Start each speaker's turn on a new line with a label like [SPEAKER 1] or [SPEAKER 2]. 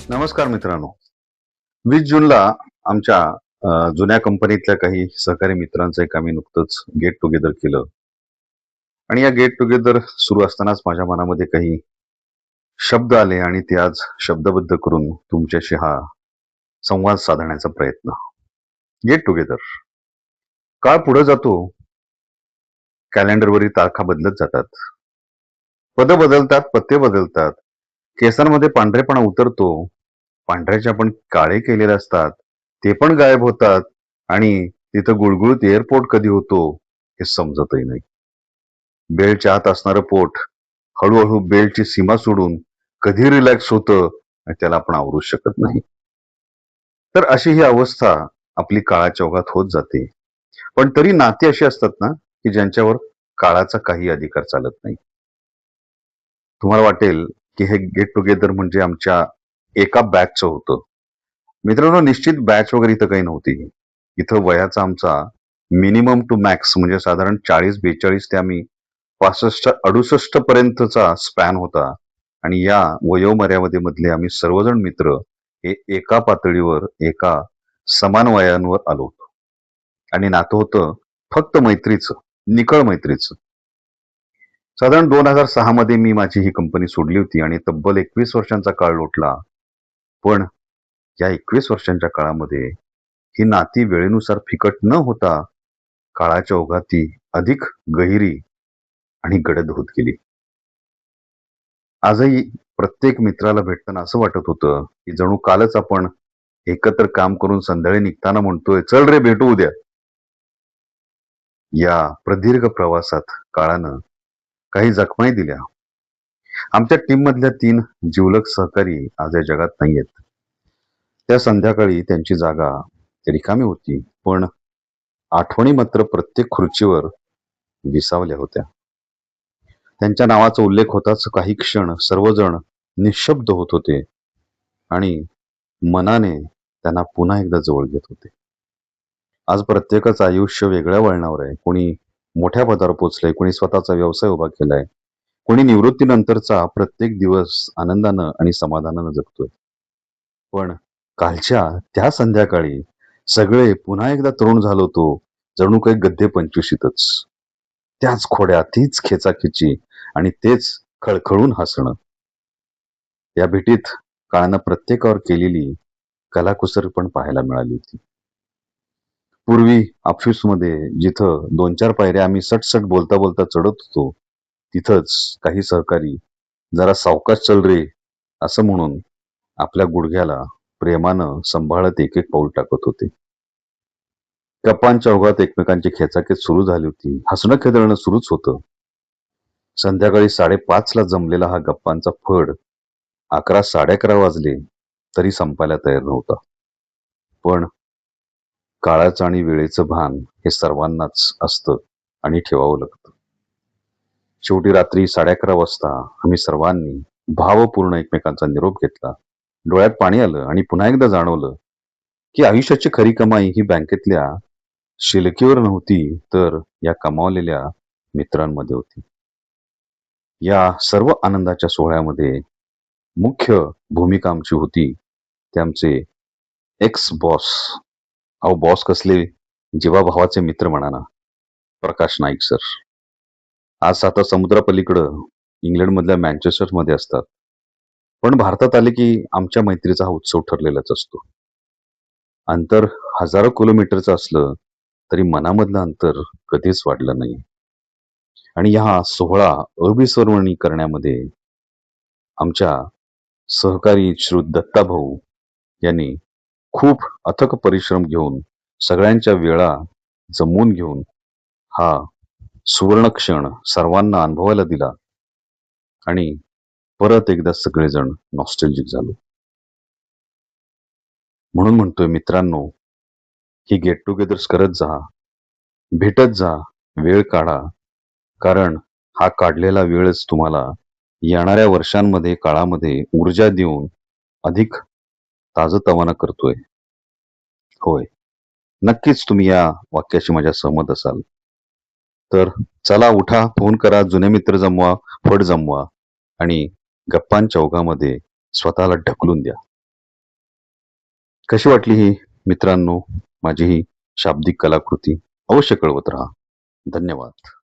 [SPEAKER 1] नमस्कार मित्रांनो. 20 जूनला आमच्या जुन्या कंपनीतल्या काही सहकारी मित्रांचं एक आम्ही नुकतंच गेट टुगेदर केलं आणि या गेट टुगेदर सुरू असतानाच माझ्या मनामध्ये काही शब्द आले आणि ते आज शब्दबद्ध करून तुमच्याशी हा संवाद साधण्याचा प्रयत्न. Get together. काळ पुढे जातो, कॅलेंडरवरील तारखा बदलत जातात. पदं बदलतात, पत्ते बदलतात. केसांमध्ये पांढरेपणा उतरतो. पांढऱ्याचे आपण काळे केलेले असतात, ते पण गायब होतात आणि तिथं गुळगुळीत एअरपोर्ट कधी होतो हे समजतही नाही. बेल्टच्या आत असणारं पोट हळूहळू बेल्टची सीमा सोडून कधी रिलॅक्स होतं त्याला आपण आवरू शकत नाही. तर अशी ही अवस्था आपली काळाच्या ओघात होत जाते. पण तरी नाती अशी असतात ना, की ज्यांच्यावर काळाचा काही अधिकार चालत नाही. तुम्हाला वाटेल, की हे गेट टुगेदर म्हणजे आमच्या एका बॅचचं होतं. मित्रांनो, निश्चित बॅच वगैरे इथं काही नव्हती. इथं वयाचा आमचा मिनिमम टू मॅक्स म्हणजे साधारण 40-42 ते आम्ही 65-68 पर्यंतचा स्पॅन होता आणि या वयोमर्यादेमध्ये मधले आम्ही सर्वजण मित्र हे एका पातळीवर एका समान वयांवर आलो होतो आणि नातं होतं फक्त मैत्रीचं, निखळ मैत्रीचं. साधारण 2006 मध्ये मी माझी ही कंपनी सोडली होती आणि तब्बल 21 वर्षांचा काळ लोटला. पण या 21 वर्षांच्या काळामध्ये ही नाती वेळेनुसार फिकट न होता काळाच्या ओघात ती अधिक गहिरी आणि गडद होत गेली. आजही प्रत्येक मित्राला भेटताना असं वाटत होतं, की जणू कालच आपण एकत्र काम करून संध्याकाळी निघताना म्हणतोय, "चल रे भेटू उद्या." या प्रदीर्घ प्रवासात काळानं काही जखमाही दिल्या. आमच्या टीम मधल्या 3 जिवलग सहकारी आज या जगात नाहीयेत. त्या संध्याकाळी त्यांची जागा रिकामी होती, पण आठवणी मात्र प्रत्येक खुर्चीवर विसावल्या होत्या. त्यांच्या नावाचा उल्लेख होताच काही क्षण सर्वजण निशब्द होत होते आणि मनाने त्यांना पुन्हा एकदा जवळ घेत होते. आज प्रत्येकाचं आयुष्य वेगळ्या वळणावर आहे. कोणी मोठ्या पदावर पोहोचलंय, कोणी स्वतःचा व्यवसाय उभा केलाय, कोणी निवृत्तीनंतरचा प्रत्येक दिवस आनंदानं आणि समाधानानं जगतोय. पण कालच्या त्या संध्याकाळी सगळे पुन्हा एकदा तरुण झालो होतो, जणू काही गद्दे 25शीतच. त्याच खोड्या, तीच खेचाखेची आणि तेच खळखळून हसणं. या भेटीत काळानं प्रत्येकावर केलेली कलाकुसर पण पाहायला मिळाली होती. पूर्वी ऑफिसमध्ये जिथं 2-4 पायऱ्या आम्ही सटसट बोलता बोलता चढत होतो, तिथंच काही सहकारी जरा सावकाश चल रे असं म्हणून आपल्या गुडघ्याला प्रेमानं सांभाळत एक एक पाऊल टाकत होते. गप्पांच्या ओघात एकमेकांची खेचाखेच सुरू झाली होती. हसणं खेदळणं सुरूच होतं. संध्याकाळी 5:30 ला जमलेला हा गप्पांचा फड 11 11:30 वाजले तरी संपायला तयार नव्हता. पण काळाचं आणि वेळेचं भान हे सर्वांनाच असतं आणि ठेवावं लागतं. शेवटी रात्री 11:30 वाजता आम्ही सर्वांनी भावपूर्ण एकमेकांचा निरोप घेतला. डोळ्यात पाणी आलं आणि पुन्हा एकदा जाणवलं, की आयुष्याची खरी कमाई ही बँकेतल्या शिलकीवर नव्हती, तर या कमावलेल्या मित्रांमध्ये होती. या सर्व आनंदाच्या सोहळ्यामध्ये मुख्य भूमिका आमची होती ते आमचे एक्स बॉस. अहो बॉस कसले, जीवाभावाचे मित्र म्हणा ना, प्रकाश नाईक सर. आज आता समुद्रापलीकडं इंग्लंडमधल्या मँचेस्टरमध्ये असतात. पण भारतात आले की आमच्या मैत्रीचा हा उत्सव ठरलेलाच असतो. अंतर हजारो किलोमीटरचं असलं तरी मनामधलं अंतर कधीच वाढलं नाही. आणि हा सोहळा अविस्मरणीय करण्यामध्ये आमच्या सहकारी श्री दत्ता भाऊ यांनी खूप अथक परिश्रम घेऊन सगळ्यांच्या वेळा जमवून घेऊन हा सुवर्ण क्षण सर्वांना अनुभवायला दिला आणि परत एकदा सगळेजण नॉस्टॅल्जिक झालो. म्हणून म्हणतोय मित्रांनो, ही गेट टुगेदर्स करत जा, भेटत जा, वेळ काढा. कारण हा काढलेला वेळच तुम्हाला येणाऱ्या वर्षांमध्ये काळामध्ये ऊर्जा देऊन अधिक ताजंतवानं करतोय. होय, नक्कीच तुम्ही या वाक्याशी माझ्या सहमत असाल. तर चला उठा, फोन करा, जुने मित्र जमवा, फड जमवा आणि गप्पांच्या ओघामध्ये स्वतःला ढकलून द्या. कशी वाटली ही मित्रांनो माझी ही शाब्दिक कलाकृती अवश्य कळवत राहा. धन्यवाद.